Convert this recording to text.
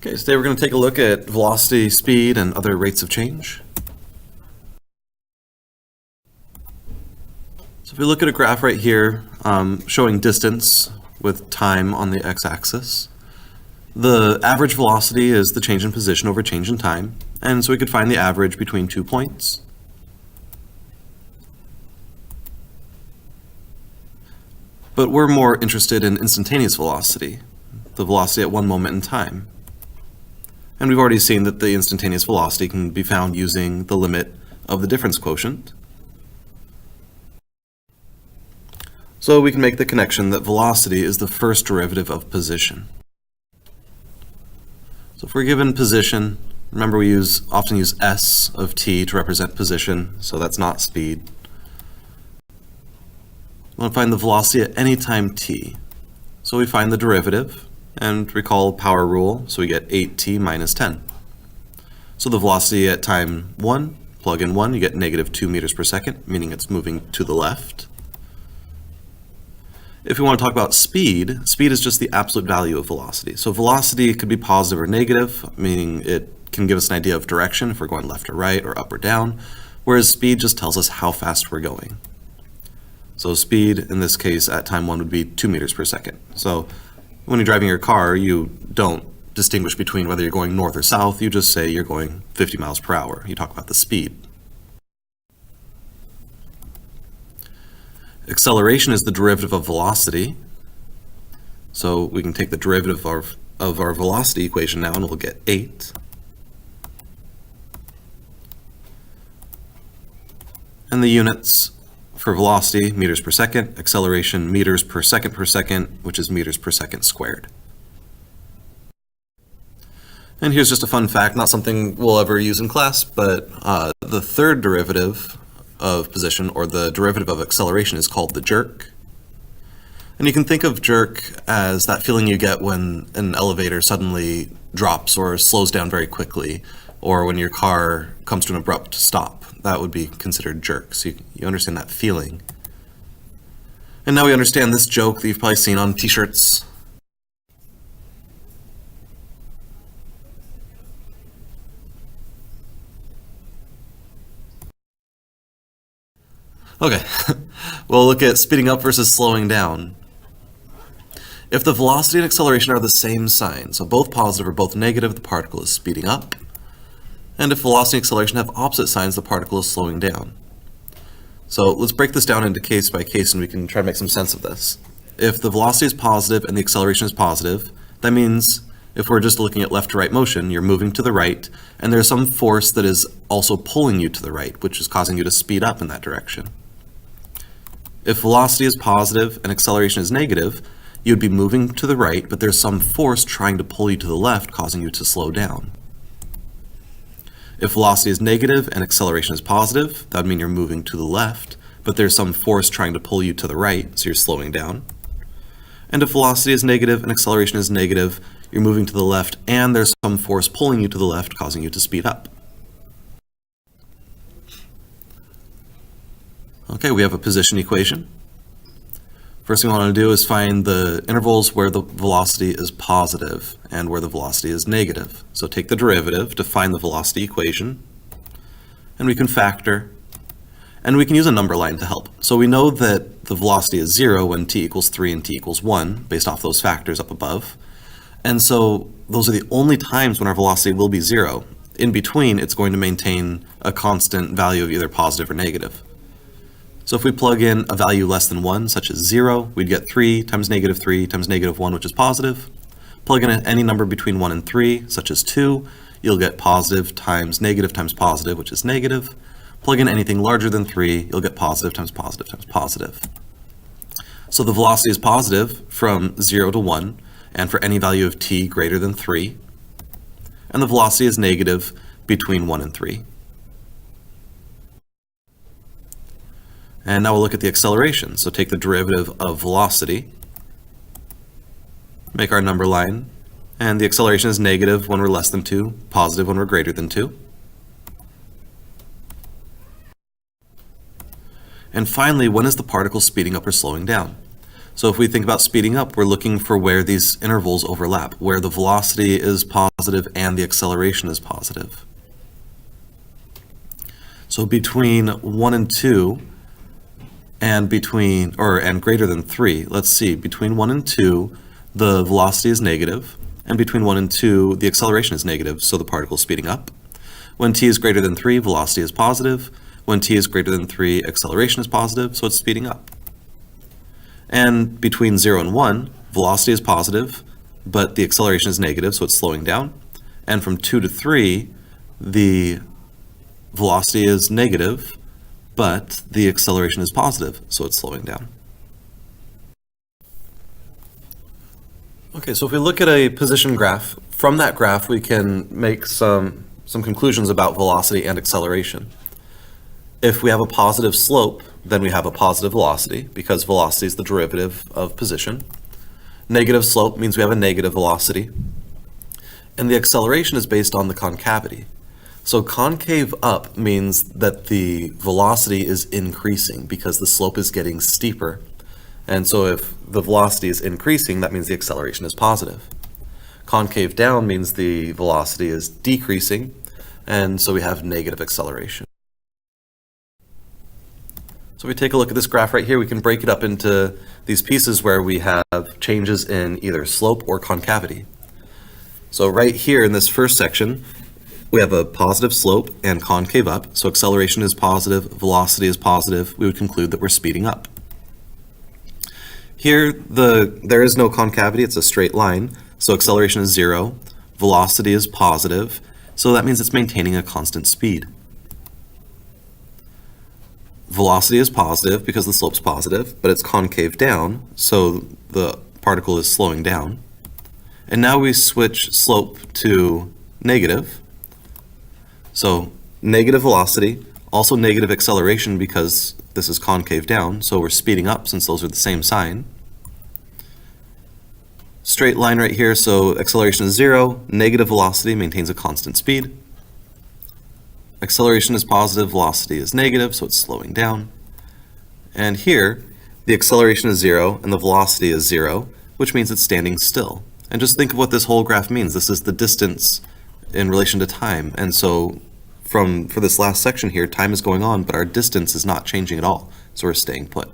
Okay, so today we're going to take a look at velocity, speed, and other rates of change. So if we look at a graph right here showing distance with time on the x-axis, the average velocity is the change in position over change in time, and so we could find the average between 2 points. But we're more interested in instantaneous velocity, the velocity at one moment in time. And we've already seen that the instantaneous velocity can be found using the limit of the difference quotient. So we can make the connection that velocity is the first derivative of position. So if we're given position, remember we often use s of t to represent position, so that's not speed. We want to find the velocity at any time t. So we find the derivative, and recall power rule, so we get 8t minus 10. So the velocity at time 1, plug in 1, you get negative 2 meters per second, meaning it's moving to the left. If we want to talk about speed, speed is just the absolute value of velocity. So velocity could be positive or negative, meaning it can give us an idea of direction if we're going left or right or up or down, whereas speed just tells us how fast we're going. So speed, in this case, at time 1 would be 2 meters per second. So when you're driving your car, you don't distinguish between whether you're going north or south, you just say you're going 50 miles per hour. You talk about the speed. Acceleration is the derivative of velocity. So we can take the derivative of our velocity equation now and we'll get 8. And the units for velocity, meters per second, acceleration, meters per second, which is meters per second squared. And here's just a fun fact, not something we'll ever use in class, but the third derivative of position, or the derivative of acceleration, is called the jerk. And you can think of jerk as that feeling you get when an elevator suddenly drops or slows down very quickly, or when your car comes to an abrupt stop. That would be considered jerk. So you understand that feeling. And now we understand this joke that you've probably seen on t-shirts. Okay, we'll look at speeding up versus slowing down. If the velocity and acceleration are the same sign, so both positive or both negative, the particle is speeding up. And if velocity and acceleration have opposite signs, the particle is slowing down. So let's break this down into case by case and we can try to make some sense of this. If the velocity is positive and the acceleration is positive, that means if we're just looking at left to right motion, you're moving to the right, and there's some force that is also pulling you to the right, which is causing you to speed up in that direction. If velocity is positive and acceleration is negative, you'd be moving to the right, but there's some force trying to pull you to the left, causing you to slow down. If velocity is negative and acceleration is positive, that would mean you're moving to the left, but there's some force trying to pull you to the right, so you're slowing down. And if velocity is negative and acceleration is negative, you're moving to the left, and there's some force pulling you to the left, causing you to speed up. Okay, we have a position equation. First thing we want to do is find the intervals where the velocity is positive and where the velocity is negative. So take the derivative to find the velocity equation, and we can factor, and we can use a number line to help. So we know that the velocity is 0 when t equals 3 and t equals 1, based off those factors up above. And so those are the only times when our velocity will be 0. In between, it's going to maintain a constant value of either positive or negative. So if we plug in a value less than 1, such as 0, we'd get 3 times negative 1, which is positive. Plug in any number between 1 and 3, such as 2, you'll get positive times positive, which is negative. Plug in anything larger than 3, you'll get positive times positive times positive. So the velocity is positive from 0 to 1, and for any value of t greater than 3. And the velocity is negative between 1 and 3. And now we'll look at the acceleration. So take the derivative of velocity, make our number line, and the acceleration is negative when we're less than 2, positive when we're greater than 2. And finally, when is the particle speeding up or slowing down? So if we think about speeding up, we're looking for where these intervals overlap, where the velocity is positive and the acceleration is positive. So between 1 and 2 and greater than 3, let's see, between 1 and 2, the velocity is negative, and between 1 and 2, the acceleration is negative, so the particle is speeding up. When t is greater than 3, velocity is positive. When t is greater than 3, acceleration is positive, so it's speeding up. And between 0 and 1, velocity is positive, but the acceleration is negative, so it's slowing down. And from 2 to 3, the velocity is negative, but the acceleration is positive, so it's slowing down. Okay, so if we look at a position graph, from that graph we can make some conclusions about velocity and acceleration. If we have a positive slope, then we have a positive velocity, because velocity is the derivative of position. Negative slope means we have a negative velocity. And the acceleration is based on the concavity. So concave up means that the velocity is increasing because the slope is getting steeper. And so if the velocity is increasing, that means the acceleration is positive. Concave down means the velocity is decreasing, and so we have negative acceleration. So if we take a look at this graph right here, we can break it up into these pieces where we have changes in either slope or concavity. So right here in this first section, we have a positive slope and concave up. So acceleration is positive, velocity is positive. We would conclude that we're speeding up. Here, there is no concavity, it's a straight line. So acceleration is 0, velocity is positive. So that means it's maintaining a constant speed. Velocity is positive because the slope's positive, but it's concave down, so the particle is slowing down. And now we switch slope to negative. So negative velocity, also negative acceleration because this is concave down, so we're speeding up since those are the same sign. Straight line right here, so acceleration is 0, negative velocity maintains a constant speed. Acceleration is positive, velocity is negative, so it's slowing down. And here, the acceleration is 0 and the velocity is 0, which means it's standing still. And just think of what this whole graph means. This is the distance in relation to time. And so for this last section here, time is going on, but our distance is not changing at all. So we're staying put.